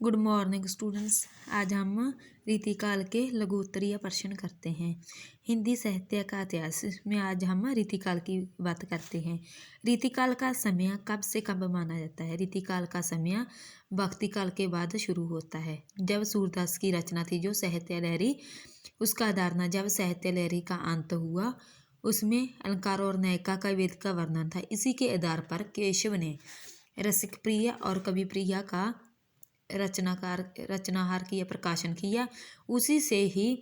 Good morning students. आज हम रीतिकाल के लघुत्तरीय प्रश्न करते हैं। हिंदी साहित्य का इतिहास में आज हम रीतिकाल की बात करते हैं। रीतिकाल का समय कब से कब माना जाता है? रीतिकाल का समय भक्ति काल के बाद शुरू होता है, जब सूरदास की रचना थी जो साहित्य लहरी, उसका आधार जब साहित्य लहरी का अंत हुआ, उसमें अलंकार और नायिका का वेद का वर्णन था। इसी के आधार पर केशव ने रसिक प्रिय और कवि प्रिया का रचनाहार किया, प्रकाशन किया। उसी से ही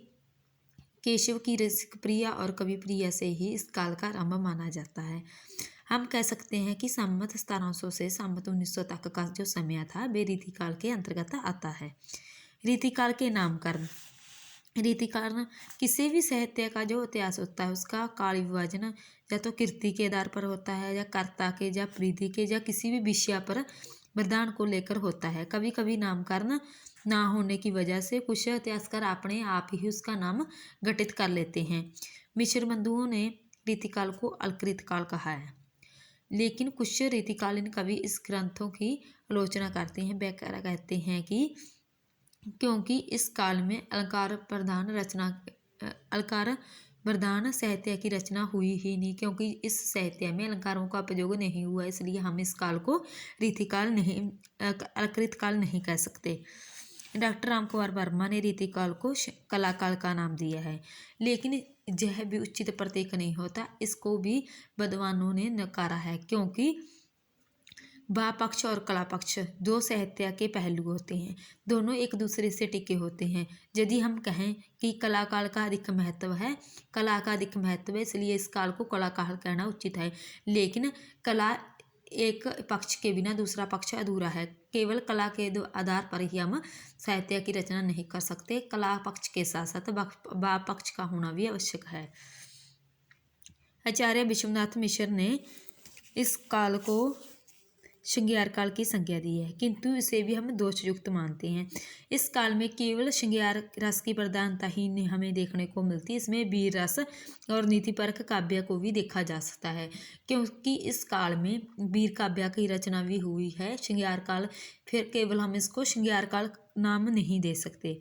केशव की रसिक प्रिया और कवि प्रिया से ही इस काल का आरंभ माना जाता है। हम कह सकते हैं कि संवत 1700 से संवत 1900 तक का जो समय था वे रीतिकाल के अंतर्गत आता है। रीतिकाल के नामकरण। रीतिकाल किसी भी साहित्य का जो इतिहास होता है उसका काल विभाजन या तो कृति के आधार पर होता है, या कर्ता के, या परिधि के, या किसी भी विषय पर वरदान को लेकर होता है। कभी कभी नामकरण ना होने की वजह से कुछ इतिहासकार अपने आप ही उसका नाम घटित कर लेते हैं। मिश्र बंधुओं ने रीतिकाल को अलकृत काल कहा है, लेकिन कुछ रीतिकालीन कवि इस ग्रंथों की आलोचना करते हैं। वे कहते हैं कि क्योंकि इस काल में अलंकार प्रधान साहित्य की रचना हुई ही नहीं, क्योंकि इस साहित्य में अलंकारों का प्रयोग नहीं हुआ, इसलिए हम इस काल को रीतिकाल नहीं, अलकृत काल नहीं कह सकते। डॉक्टर राम कुमार वर्मा ने रीतिकाल को कलाकाल का नाम दिया है, लेकिन यह भी उचित प्रतीक नहीं होता। इसको भी विद्वानों ने नकारा है, क्योंकि भाव पक्ष और कला पक्ष दो साहित्य के पहलू होते हैं, दोनों एक दूसरे से टिके होते हैं। यदि हम कहें कि कलाकाल का अधिक महत्व है, कला का अधिक महत्व है, इसलिए इस काल को कलाकाल कहना उचित है, लेकिन कला एक पक्ष के बिना दूसरा पक्ष अधूरा है। केवल कला के आधार पर ही हम साहित्य की रचना नहीं कर सकते, कला पक्ष के साथ साथ भाव पक्ष का होना भी आवश्यक है। आचार्य विश्वनाथ मिश्र ने इस काल को श्रृंगार काल की संज्ञा दी है, किंतु इसे भी हम दोषयुक्त मानते हैं। इस काल में केवल श्रृंगार रस की प्रधानता ही हमें देखने को मिलती, इसमें वीर रस और नीतिपरक काव्य को भी देखा जा सकता है, क्योंकि इस काल में वीर काव्य की रचना भी हुई है। श्रृंगार काल फिर केवल हम इसको श्रृंगार काल नाम नहीं दे सकते।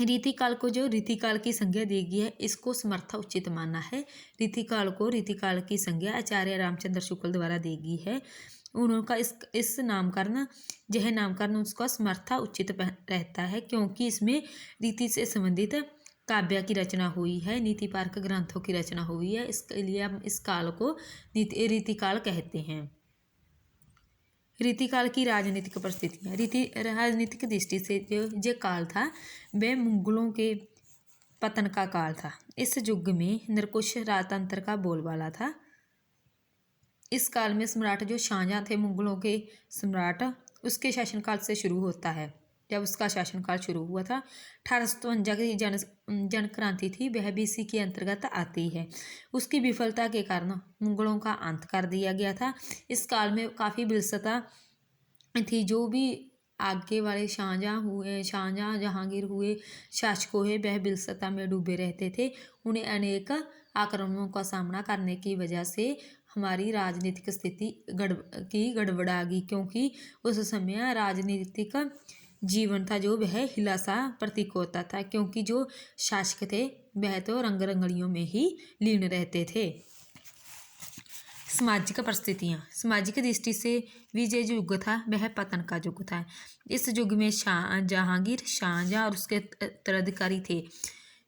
रीतिकाल को जो रीतिकाल की संज्ञा दी गई है, इसको समर्थ उचित माना है। रीतिकाल को रीतिकाल की संज्ञा आचार्य रामचंद्र शुक्ल द्वारा दी गई है। उनका इस नामकरण, यह नामकरण उसका समर्था उचित रहता है, क्योंकि इसमें रीति से संबंधित काव्य की रचना हुई है, नीतिपारक ग्रंथों की रचना हुई है, इसके लिए हम इस काल को रीतिकाल कहते हैं। रीतिकाल की राजनीतिक परिस्थितियाँ। राजनीतिक दृष्टि से जो काल था वह मुगलों के पतन का काल था। इस युग में निरंकुश राजतंत्र का बोलबाला था। इस काल में सम्राट जो शाहजहाँ थे, मुगलों के सम्राट, उसके शासनकाल से शुरू होता है। जब उसका शासनकाल शुरू हुआ था, 1852 की जन क्रांति थी, वह भी इसी के अंतर्गत आती है। उसकी विफलता के कारण मुगलों का अंत कर दिया गया था। इस काल में काफ़ी विलसता थी। जो भी आगे वाले शाहजहाँ जहांगीर हुए, शासक हुए, वह विलसता में डूबे रहते थे। उन्हें अनेक आक्रमणों का सामना करने की वजह से हमारी राजनीतिक स्थिति गड़बड़ा गई, क्योंकि उस समय राजनीतिक जीवन था जो वह हिला सा प्रतीक होता था, क्योंकि जो शासक थे वह तो रंग रंगलियों में ही लीन रहते थे। सामाजिक परिस्थितियाँ। सामाजिक दृष्टि से भी जो युग था वह पतन का युग था। इस युग में जहांगीर, शाहजहाँ और उसके उत्तराधिकारी थे,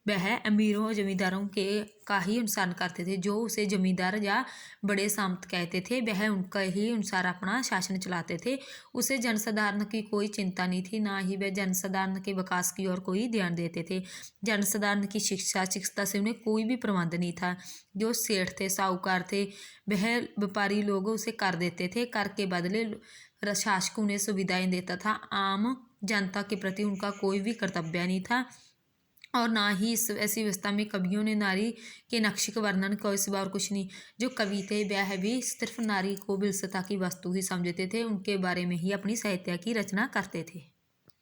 वह अमीरों और जमींदारों के का ही अनुसरण करते थे। जो उसे जमींदार या बड़े सामंत कहते थे, वह उनका ही अनुसार अपना शासन चलाते थे। उसे जनसाधारण की कोई चिंता नहीं थी, ना ही वह जनसाधारण के विकास की ओर कोई ध्यान देते थे। जनसाधारण की चिकित्सा से उन्हें कोई भी प्रबंध नहीं था। जो सेठ थे, साहूकार थे, वह व्यापारी लोग उसे कर देते थे, कर के बदले शासक उन्हें सुविधाएं देता था। आम जनता के प्रति उनका कोई भी कर्तव्य नहीं था, और ना ही इस ऐसी व्यवस्था में कवियों ने नारी के नक्श का वर्णन को सिवा और कुछ नहीं। जो कवि थे वह भी सिर्फ नारी को विलसता की वस्तु ही समझते थे, उनके बारे में ही अपनी साहित्य की रचना करते थे।